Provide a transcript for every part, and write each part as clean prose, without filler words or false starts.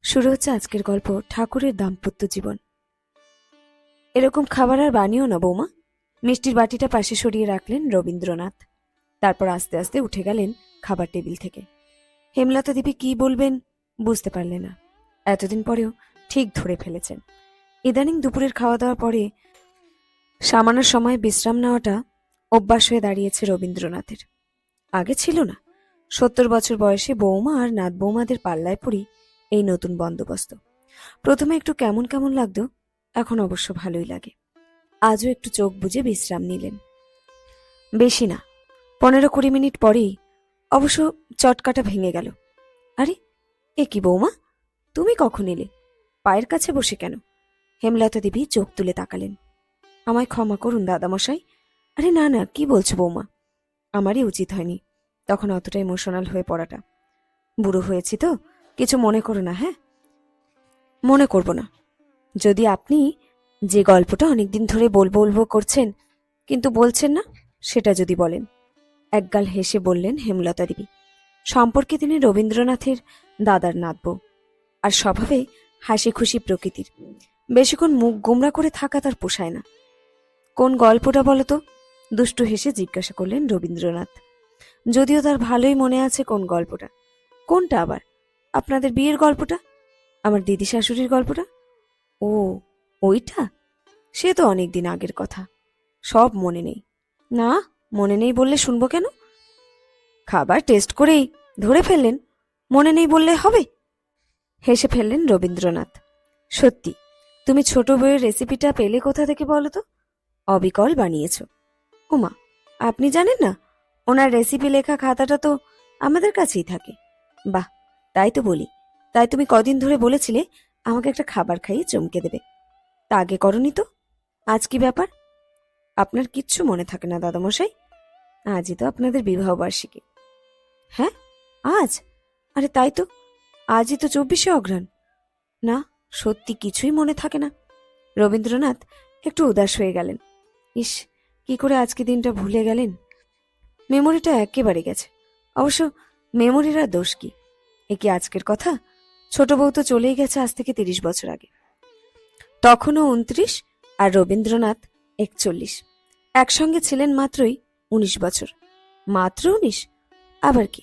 শুরু হচ্ছে আজকের গল্প, ঠাকুরের দাম্পত্য জীবন। এরকম খাবার আর বানিও না বৌমা। মিষ্টির বাটিটা পাশে সরিয়ে রাখলেন রবীন্দ্রনাথ। তারপর আস্তে আস্তে উঠে গেলেন খাবার টেবিল থেকে। হেমলতা দেবী কি বলবেন বুঝতে পারলেন না। এতদিন পরেও ঠিক ধরে ফেলেছেন। ইদানিং দুপুরের খাওয়া দাওয়ার পরে সামান্য সময় বিশ্রাম নেওয়াটা অভ্যাস হয়ে দাঁড়িয়েছে রবীন্দ্রনাথের। আগে ছিল না। 70 বছর বয়সে বৌমা আর নাত বৌমাদের পাল্লায় পড়ি এই নতুন বন্দোবস্ত। প্রথমে একটু কেমন কেমন লাগতো, এখন অবশ্য ভালোই লাগে। আজও একটু চোখ বুজে বিশ্রাম নিলেন। বেশি না, 15-20 মিনিট পরেই অবশ্য চটকাটা ভেঙে গেল। আরে, এ কি বৌমা, তুমি কখন এলে? পায়ের কাছে বসে কেন? হেমলতা দেবী চোখ তুলে তাকালেন। আমায় ক্ষমা করুন দাদামশাই। আরে না না, কি বলছো বৌমা? আমারই উচিত হয়নি তখন অতটা ইমোশনাল হয়ে পড়াটা। বুড়ো হয়েছি তো, কিছু মনে করো না। হ্যাঁ, মনে করব না। যদি আপনি যে গল্পটা অনেকদিন ধরে বলবো বলবো করছেন কিন্তু বলছেন না, সেটা যদি বলেন। একগাল হেসে বললেন হেমলতা দেবী। সম্পর্কে তিনি রবীন্দ্রনাথের দাদার নাতবো, আর স্বভাবে হাসি খুশি প্রকৃতির। বেশিক্ষণ মুখ গোমরা করে থাকা তার পোষায় না। কোন গল্পটা বলতো? দুষ্টু হেসে জিজ্ঞাসা করলেন রবীন্দ্রনাথ। যদিও তার ভালোই মনে আছে কোন গল্পটা। কোনটা আবার? আপনাদের বিয়ের গল্পটা? আমার দিদি শাশুড়ির গল্পটা? ও, ওইটা? সে তো অনেকদিন আগের কথা, সব মনে নেই। না, মনে নেই বললে শুনবো কেন? খাবার টেস্ট করেই ধরে ফেললেন, মনে নেই বললে হবে? হেসে ফেললেন রবীন্দ্রনাথ। সত্যি, তুমি ছোট বইয়ের রেসিপিটা পেলে কোথা থেকে বলো তো? অবিকল বানিয়েছ। ওমা, আপনি জানেন না? ওনার রেসিপি লেখা খাতাটা তো আমাদের কাছেই থাকে। বাহ, তাই তো বলি। তাই তুমি কদিন ধরে বলেছিলে আমাকে একটা খাবার খাইয়ে চমকে দেবে। তা আগে করনি তো। আজ কি ব্যাপার? আপনার কিচ্ছু মনে থাকে না দাদামশাই? আজই তো আপনাদের বিবাহ বার্ষিকী। হ্যাঁ, আজ? আরে তাই তো, আজই তো 24শে অঘ্রাণ। না, সত্যি কিছুই মনে থাকে না। রবীন্দ্রনাথ একটু উদাস হয়ে গেলেন। ইস, কি করে আজকে দিনটা ভুলে গেলেন। মেমোরিটা একেবারে গেছে। অবশ্য মেমোরির আর দোষ কি? এ কি আজকের কথা? ছোট বউ তো চলেই গেছে আজ থেকে 30 বছর আগে। তখনও 29 আর রবীন্দ্রনাথ 41। একসঙ্গে ছিলেন মাত্রই 19 বছর। মাত্র 19? আবার কি,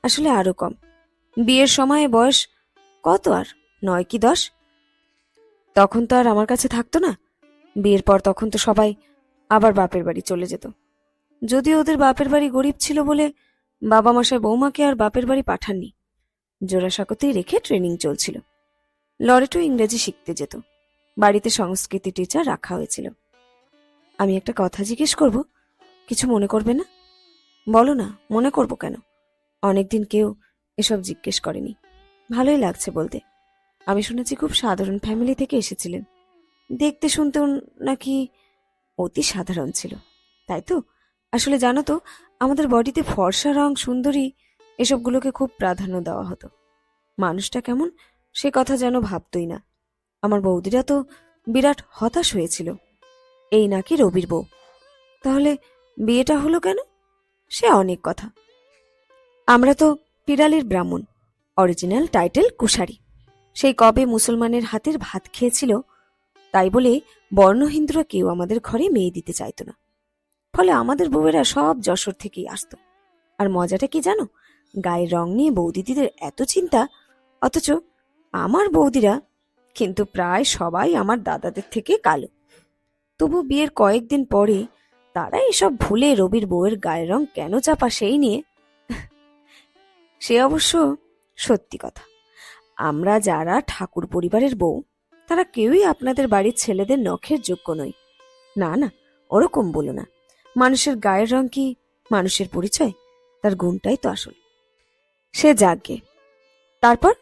আসলে আরো কম। বিয়ের সময় বয়স কত আর, 9 কি 10? তখন তো আর আমার কাছে থাকতো না। বিয়ের পর তখন তো সবাই আবার বাপের বাড়ি চলে যেত। যদিও ওদের বাপের বাড়ি গরিব ছিল বলে বাবা মশাই বৌমাকে আর বাপের বাড়ি পাঠাননি। জোড়াসাঁকোতেই রেখে ট্রেনিং চলছিল। লরেটও ইংরেজি শিখতে যেত। বাড়িতে সংস্কৃতি টিচার রাখা হয়েছিল। আমি একটা কথা জিজ্ঞেস করব, কিছু মনে করবে না? বলো না, মনে করব কেন? অনেকদিন কেউ এসব জিজ্ঞেস করেনি। ভালোই লাগছে বলতে। আমি শুনেছি খুব সাধারণ ফ্যামিলি থেকে এসেছিলেন। দেখতে শুনতেও নাকি অতি সাধারণ ছিল, তাই তো? আসলে জানো তো, আমাদের বডিতে ফর্সা, রং, সুন্দরী এসবগুলোকে খুব প্রাধান্য দেওয়া হতো। মানুষটা কেমন সে কথা যেন ভাবতই না। আমার বৌদিরা তো বিরাট হতাশ হয়েছিল। এই নাকি রবির বউ। তাহলে বিয়েটা হলো কেন? সে অনেক কথা। আমরা তো পিরালির ব্রাহ্মণ, অরিজিনাল টাইটেল কুশারি। সেই কবে মুসলমানের হাতের ভাত খেয়েছিল, তাই বলে বর্ণহিন্দুরা কেউ আমাদের ঘরে মেয়ে দিতে চাইত না। ফলে আমাদের বউয়েরা সব যশোর থেকেই আসতো। আর মজাটা কি জানো? গায়ের রং নিয়ে বৌদিদিদের এত চিন্তা, অথচ আমার বৌদিরা কিন্তু প্রায় সবাই আমার দাদাদের থেকে কালো। তবু বিয়ের কয়েকদিন পরে তারা এসব ভুলে রবির বউয়ের গায়ের রং কেন চাপা সেই নিয়ে। সে অবশ্য সত্যি কথা। আমরা যারা ঠাকুর পরিবারের বউ, তারা কেউই আপনাদের বাড়ির ছেলেদের নখের যোগ্য নই। না না, ওরকম বলো না। মানুষের গায়ের রং কি মানুষের পরিচয়? তার গুণটাই তো আসল। সে যাগে। তারপর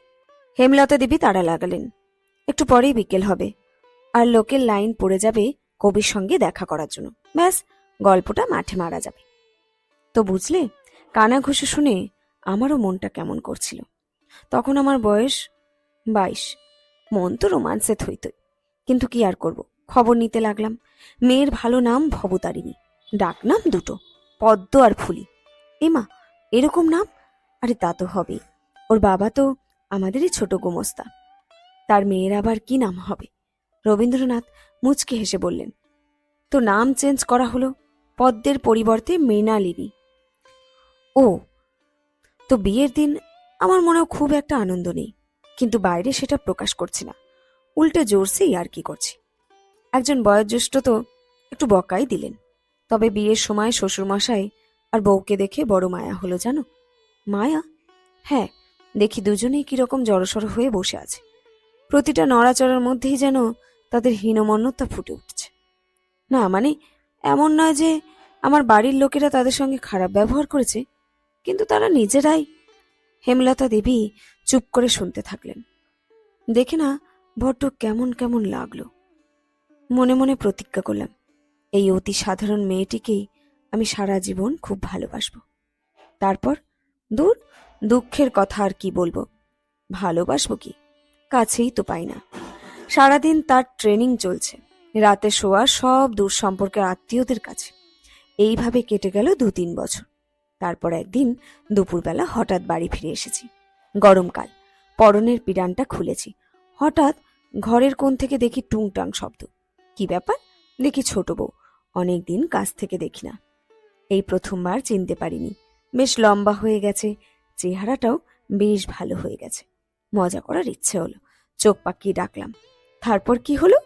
হেমলতা দেবী তাড়া লাগালেন। একটু পরেই বিকেল হবে, আর লোকের লাইন পড়ে যাবে কবির সঙ্গে দেখা করার জন্য। ব্যাস, গল্পটা মাঠে মারা যাবে। তো বুঝলে, কানাঘুষো শুনে আমারও মনটা কেমন করছিল। তখন আমার বয়স 22। মন তো রোমান্সে থই থই, কিন্তু কি আর করব, খবর নিতে লাগলাম। মেয়ের ভালো নাম ভবতারিণী, ডাকনাম দুটো, পদ্ম আর ফুলি। এমা, এরকম নাম? আরে তা তো হবেই। ওর বাবা তো আমাদেরই ছোট গোমস্তা। তার মেয়ের আবার কি নাম হবে? রবীন্দ্রনাথ মুচকি হেসে বললেন, তো নাম চেঞ্জ করা হলো, পদ্মের পরিবর্তে মৃণালিনী। ও, তো বিয়ের দিন আমার মনেও খুব একটা আনন্দ নেই, কিন্তু বাইরে সেটা প্রকাশ করছি না, উল্টে জোরসে ইয়ার্কি করছি। একজন বয়োজ্যেষ্ঠ তো একটু বকাই দিলেন, তবে বিয়ের সময় শ্বশুরমশাই আর বউকে দেখে বড় মায়া হলো জানো। মায়া? হ্যাঁ, দেখি দুজনেই কিরকম জড়সড় হয়ে বসে আছে, প্রতিটা নড়াচড়ার মধ্যেই যেন তাদের হীনমন্যতা ফুটে উঠছে। না মানে এমন নয় যে আমার বাড়ির লোকেরা তাদের সঙ্গে খারাপ ব্যবহার করেছে, কিন্তু তারা নিজেরাই। হেমলতা দেবী চুপ করে শুনতে থাকলেন। দেখে না বড্ড কেমন কেমন লাগলো। মনে মনে প্রতিজ্ঞা করলাম, এই অতি সাধারণ মেয়েটিকেই আমি সারা জীবন খুব ভালোবাসব। তারপর দূর, দুঃখের কথা আর কি বলবো, ভালোবাসবো কি, কাছেই তো পাই না। সারাদিন তার ট্রেনিং চলছে, রাতে শোয়া সব দূর সম্পর্কের আত্মীয়দের কাছে। এইভাবে কেটে গেল 2-3 বছর। তারপর একদিন দুপুরবেলা হঠাৎ বাড়ি ফিরে এসেছি। গরমকাল, পরনের পিরানটা খুলেছি। হঠাৎ ঘরের কোণ থেকে দেখি টুংটাং শব্দ। কি ব্যাপার? দেখি ছোট বউ, অনেকদিন কাছ থেকে দেখি না। এই প্রথমবার চিনতে পারিনি। বেশ লম্বা হয়ে গেছে, চেহারাটাও বেশ ভালো হয়ে গেছে। মজা করার ইচ্ছে হলো, চোখ পাকিয়ে ডাকলাম। তারপর কি হলো?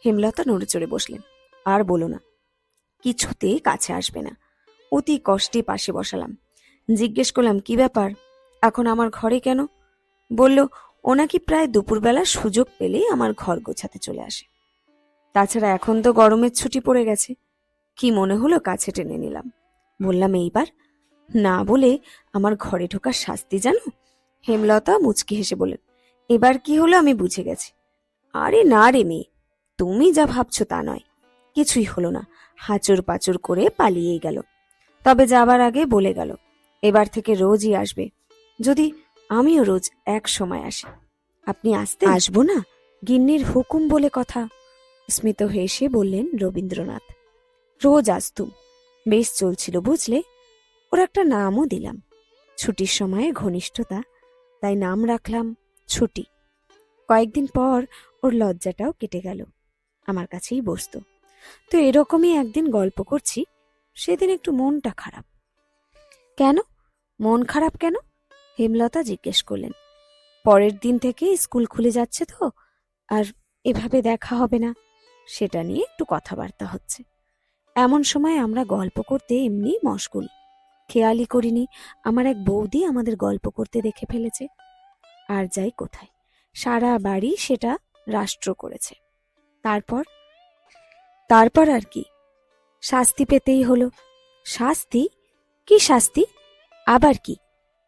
হেমলতা নড়ে চড়ে বসলেন। আর বলো না, কিছুতেই কাছে আসবে না। অতি কষ্টে পাশে বসালাম। জিজ্ঞেস করলাম, কি ব্যাপার, এখন আমার ঘরে কেন? বলল, ও নাকি প্রায় দুপুরবেলা সুযোগ পেলেই আমার ঘর গোছাতে চলে আসে। তাছাড়া এখন তো গরমের ছুটি পড়ে গেছে। কি মনে হলো কাছে টেনে নিলাম। বললাম, এইবার? না বলে আমার ঘরে ঢোকার শাস্তি জানো? হেমলতা মুচকি হেসে বলেন, এবার কি হলো আমি বুঝে গেছি। আরে না রে মেয়ে, তুমি যা ভাবছো তা নয়। কিছুই হলো না, হাঁচর পাচর করে পালিয়েই গেল। তবে যাবার আগে বলে গেল, এবার থেকে রোজই আসবে, যদি আমিও রোজ এক সময় আসি। আপনি আসতে? আসবো না, গিন্নির হুকুম বলে কথা, স্মিত হেসে বললেন রবীন্দ্রনাথ। রোজ আসতুম, বেশ চলছিল বুঝলে। ওর একটা নামও দিলাম, ছুটির সময়ে ঘনিষ্ঠতা, তাই নাম রাখলাম ছুটি। কয়েকদিন পর ওর লজ্জাটাও কেটে গেল, আমার কাছেই বসতো। তো এরকমই একদিন গল্প করছি, সেদিন একটু মনটা খারাপ। কেন মন খারাপ কেন? হেমলতা জিজ্ঞেস করলেন। পরের দিন থেকে স্কুল খুলে যাচ্ছে তো, আর এভাবে দেখা হবে না, সেটা নিয়ে একটু কথাবার্তা হচ্ছে। এমন সময় আমরা গল্প করতে এমনি মশগুল, খেয়ালই করিনি আমার এক বৌদি আমাদের গল্প করতে দেখে ফেলেছে। আর যাই কোথায়, সারা বাড়ি সেটা রাষ্ট্র করেছে। তারপর তারপর আর কি, শাস্তি পেতেই হলো। শাস্তি? কি শাস্তি? আবার কি?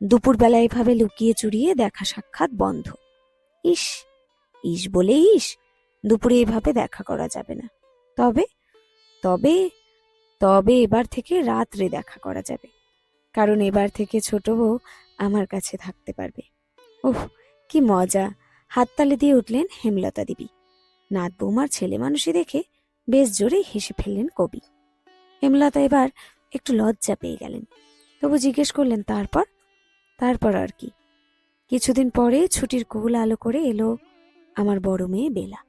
দুপুরবেলা এভাবে লুকিয়ে চুরিয়ে দেখা সাক্ষাৎ বন্ধ। ইস ইস বলে ইস, দুপুরে এভাবে দেখা করা যাবে না। তবে তবে তবে এবার থেকে রাত্রে দেখা করা যাবে, কারণ এবার থেকে ছোট বউ আমার কাছে থাকতে পারবে। ওহ, কি মজা! হাততালি দিয়ে উঠলেন হেমলতা দেবী। নাত বৌমার ছেলে মানুষই দেখে বেশ জোরে হেসে ফেললেন কবি। হেমলতা এবার একটু লজ্জা পেয়ে গেলেন, তবু জিজ্ঞেস করলেন, তারপর? তারপর আর কি, কিছুদিন পরে ছুটির কুল আলো করে এলো আমার বড় মেয়ে বেলা।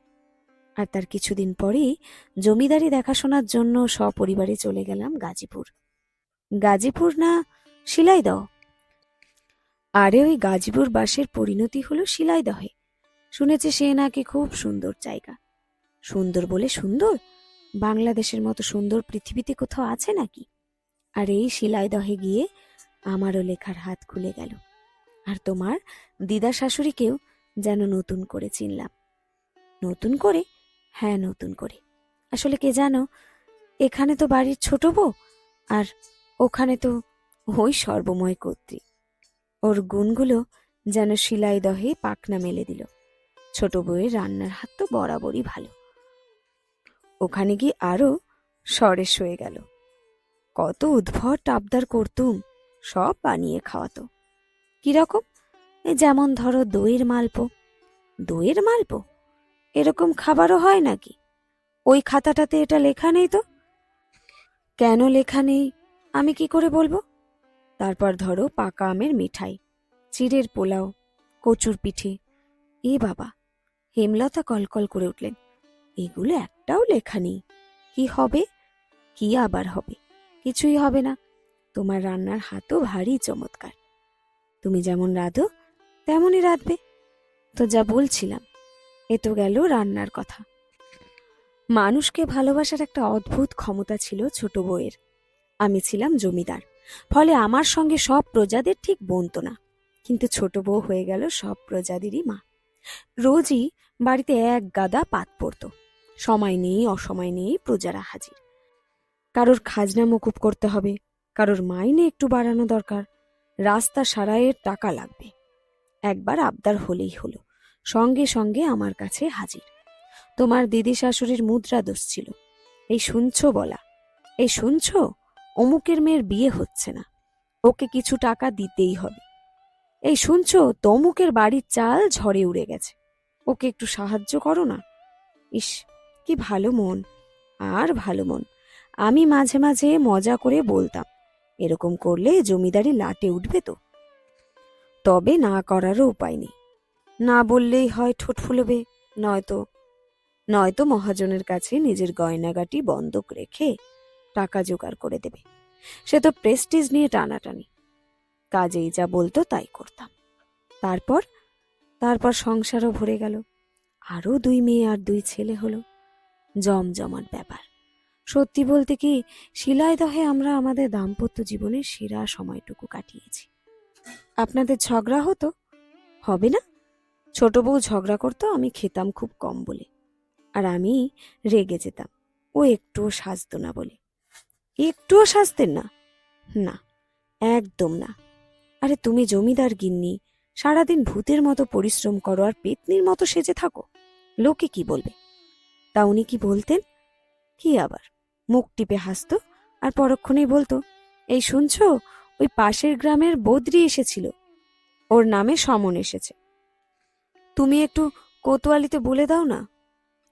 আর তার কিছুদিন পরেই জমিদারি দেখাশোনার জন্য সপরিবারে চলে গেলাম গাজীপুর। গাজীপুর না শিলাইদহ? আরে ওই গাজীপুর বাসের পরিণতি হলো শিলাইদহে। শুনেছি সে নাকি খুব সুন্দর জায়গা। সুন্দর বলে সুন্দর? বাংলাদেশের মতো সুন্দর পৃথিবীতে কোথাও আছে নাকি? আর এই শিলাইদহে গিয়ে আমারও লেখার হাত খুলে গেল। আর তোমার দিদা শাশুড়িকেও যেন নতুন করে চিনলাম। নতুন করে? হ্যাঁ, নতুন করে। আসলে কে জানো, এখানে তো বাড়ির ছোট বউ, আর ওখানে তো ওই সর্বময় কর্ত্রী। ওর গুণগুলো যেন শিলাইদহে পাখনা মেলে দিল। ছোট বউয়ের রান্নার হাত তো বরাবরই ভালো, ওখানে গিয়ে আরো সরেস হয়ে গেল। কত উদ্ভট আবদার করতুম, সব বানিয়ে খাওয়াতো। কিরকম? যেমন ধরো দইয়ের মালপো। দইয়ের মালপো? এরকম খাবারও হয় নাকি? ওই খাতাটাতে এটা লেখা নেই তো। কেন লেখা নেই আমি কি করে বলবো? তারপর ধরো পাকা আমের মিঠাই, চিড়ের পোলাও, কচুর পিঠে। এ বাবা, হেমলতা কলকল করে উঠলেন, এগুলো একটাও লেখা নেই। কি হবে? কি আবার হবে? কিছুই হবে না। তোমার রান্নার হাতও ভারী চমৎকার। তুমি যেমন রাঁধো তেমনই রাঁধবে। তো যা বলছিলাম, এ তো গেল রান্নার কথা। মানুষকে ভালোবাসার একটা অদ্ভুত ক্ষমতা ছিল ছোট বউয়ের। আমি ছিলাম জমিদার, ফলে আমার সঙ্গে সব প্রজাদের ঠিক বনতো না, কিন্তু ছোট বউ হয়ে গেল সব প্রজাদেরই মা। রোজই বাড়িতে এক গাদা পাত পড়ত। সময় নেই অসময় নেই প্রজারা হাজির। কারোর খাজনা মকুব করতে হবে, কারোর মাইনে একটু বাড়ানো দরকার, রাস্তা সারাইয়ের টাকা লাগবে। একবার আবদার হলেই হলো, সঙ্গে সঙ্গে আমার কাছে হাজির। তোমার দিদি শাশুড়ির মুদ্রা দোষ ছিল, এই শুনছো বলা, এই শুনছো অমুকের মেয়ের বিয়ে হচ্ছে না, ওকে কিছু টাকা দিতেই হবে। এই শুনছো তমুকের বাড়ির চাল ঝড়ে উড়ে গেছে, ওকে একটু সাহায্য করো না। ইস, কি ভালো মন, আর ভালো মন। আমি মাঝে মাঝে মজা করে বলতাম, এরকম করলে জমিদারি লাটে উঠবে তো। তবে না করারও উপায় নেই। না বললেই হয় ঠোঁট ফুলবে, নয়তো নয়তো মহাজনের কাছে নিজের গয়নাগাটি বন্ধক রেখে টাকা জোগাড় করে দেবে। সে তো প্রেস্টিজ নিয়ে টানাটানি। কাজেই যা বলতো তাই করতাম। তারপর তারপর সংসারও ভরে গেল। আরো 2 মেয়ে আর 2 ছেলে হলো। জমজমাট ব্যাপার। সত্যি বলতে কি, শিলাইদহে আমরা আমাদের দাম্পত্য জীবনের সেরা সময়টুকু কাটিয়েছি। আপনাদের ঝগড়া হতো? হবে না? ছোট বউ ঝগড়া করতো, আমি খেতাম খুব কম বলে, আর আমি রেগে যেতাম ও একটুও সাজতো না বলে। একটুও সাজতেন না? না, একদম না। আরে তুমি জমিদার গিন্নি, সারাদিন ভূতের মতো পরিশ্রম করো আর পেতনির মতো সেজে থাকো, লোকে কি বলবে? তা উনি কি বলতেন? কি আবার, মুখ টিপে হাসতো আর পরক্ষণেই বলতো, এই শুনছো, ওই পাশের গ্রামের বদ্রি এসেছিল, ওর নামে সমন এসেছে, তুমি একটু কোতোয়ালিতে বলে দাও না।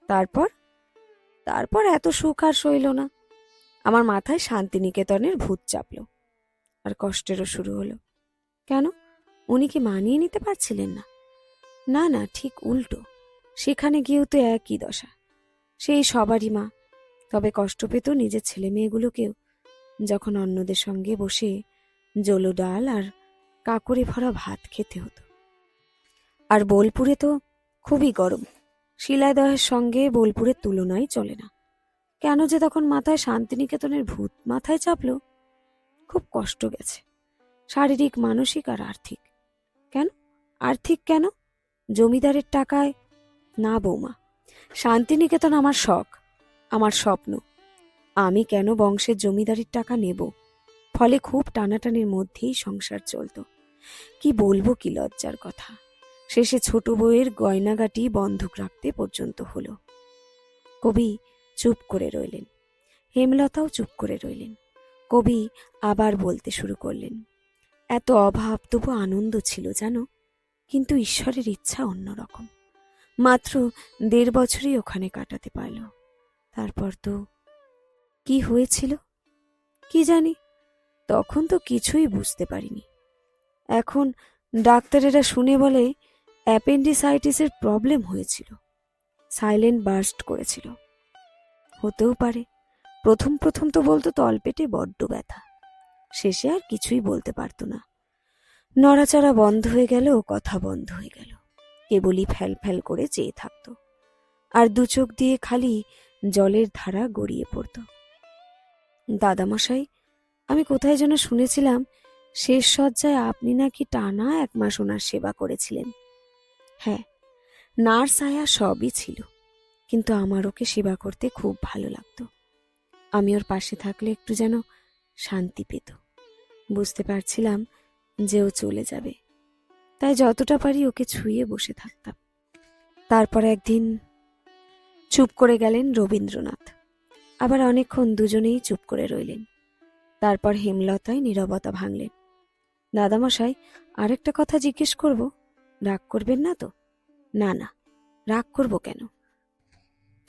তারপর তারপর এত সুখ আর সইল না। আমার মাথায় শান্তিনিকেতনের ভূত চাপলো, আর কষ্টেরও শুরু হলো। কেন? উনি কি মানিয়ে নিতে পারছিলেন না? না না, ঠিক উল্টো। সেখানে গিয়েও তো একই দশা। সেই সবারই মা, তবে কষ্ট পেত নিজের ছেলে মেয়েগুলোকেও, যখন অন্যদের সঙ্গে বসে জলো ডাল আর কাকড়ে ভরা ভাত খেতে হতো। আর বোলপুরে তো খুবই গরম। শিলাইদহের সঙ্গে বোলপুরের তুলনাই চলে না। কেন যে তখন মাথায় শান্তিনিকেতনের ভূত মাথায় চাপলো, খুব কষ্ট গেছে, শারীরিক, মানসিক আর আর্থিক। কেন? আর্থিক কেন? জমিদারের টাকায় না বৌমা। শান্তিনিকেতন আমার শখ, আমার স্বপ্ন। আমি কেন বংশের জমিদারির টাকা নেব? ফলে খুব টানাটানির মধ্যেই সংসার চলত। কি বলবো, কি লজ্জার কথা। শেষে ছোট বউয়ের গয়নাগাটি বন্ধক রাখতে পর্যন্ত হলো। কবি চুপ করে রইলেন, হেমলতাও চুপ করে রইলেন। কবি আবার বলতে শুরু করলেন, এত অভাব তবু আনন্দ ছিল জানো, কিন্তু ঈশ্বরের ইচ্ছা অন্যরকম। মাত্র 1.5 বছরই ওখানে কাটাতে পারল। তারপর তো কি হয়েছিল কি জানি, তখন তো কিছুই বুঝতে পারিনি। এখন ডাক্তারেরা শুনে বলে অ্যাপেন্ডিসাইটিসের প্রবলেম হয়েছিল, সাইলেন্ট বার্স্ট করেছিল। হতেও পারে। প্রথম প্রথম তো বলতো তলপেটে বড্ড ব্যথা, শেষে আর কিছুই বলতে পারতো না। নড়াচড়া বন্ধ হয়ে গেল, কথা বন্ধ হয়ে গেল, কেবলই ফ্যাল ফ্যাল করে চেয়ে থাকতো, আর 2 চোখ দিয়ে খালি জলের ধারা গড়িয়ে পড়ত। দাদামশাই, আমি কোথায় যেন শুনেছিলাম শেষ শয্যায় আপনি নাকি টানা 1 মাস ওনার সেবা করেছিলেন। হ্যাঁ, নার্স আয়া সবই ছিল, কিন্তু আমার ওকে সেবা করতে খুব ভালো লাগতো। আমি ওর পাশে থাকলে একটু যেন শান্তি পেত। বুঝতে পারছিলাম যে ও চলে যাবে, তাই যতটা পারি ওকে ছুঁয়ে বসে থাকতাম। তারপর একদিন চুপ করে গেলেন রবীন্দ্রনাথ। আবার অনেকক্ষণ দুজনেই চুপ করে রইলেন। তারপর হেমলতায় নীরবতা ভাঙলেন। দাদামশাই, আরেকটা কথা জিজ্ঞেস করব, রাগ করবেন না তো? না না, রাগ করব কেন?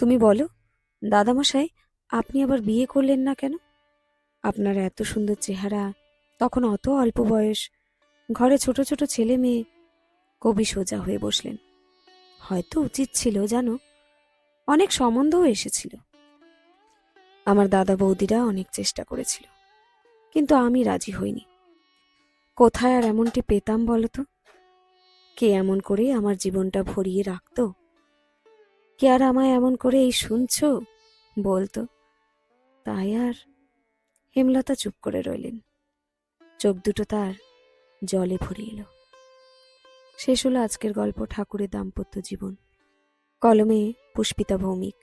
তুমি বলো দাদামশাই, আপনি আবার বিয়ে করলেন না কেন? আপনার এত সুন্দর চেহারা, তখন অত অল্প বয়স, ঘরে ছোট ছোট ছেলে মেয়ে। কবি সোজা হয়ে বসলেন। হয়তো উচিত ছিল, জানো, অনেক সম্বন্ধও এসেছিল। আমার দাদা বৌদিরা অনেক চেষ্টা করেছিল, কিন্তু আমি রাজি হইনি। কোথায় আর এমনটি পেতাম বলতো? কে এমন করে আমার জীবনটা ভরিয়ে রাখতো? কে আর আমায় এমন করে এই শুনছো বলতো? তাই আর। হেমলতা চুপ করে রইলেন। চোখ দুটো তার জলে ভরে এলো। শেষ হলো আজকের গল্প ঠাকুরের দাম্পত্য জীবন। কলমে পুষ্পিতা ভৌমিক,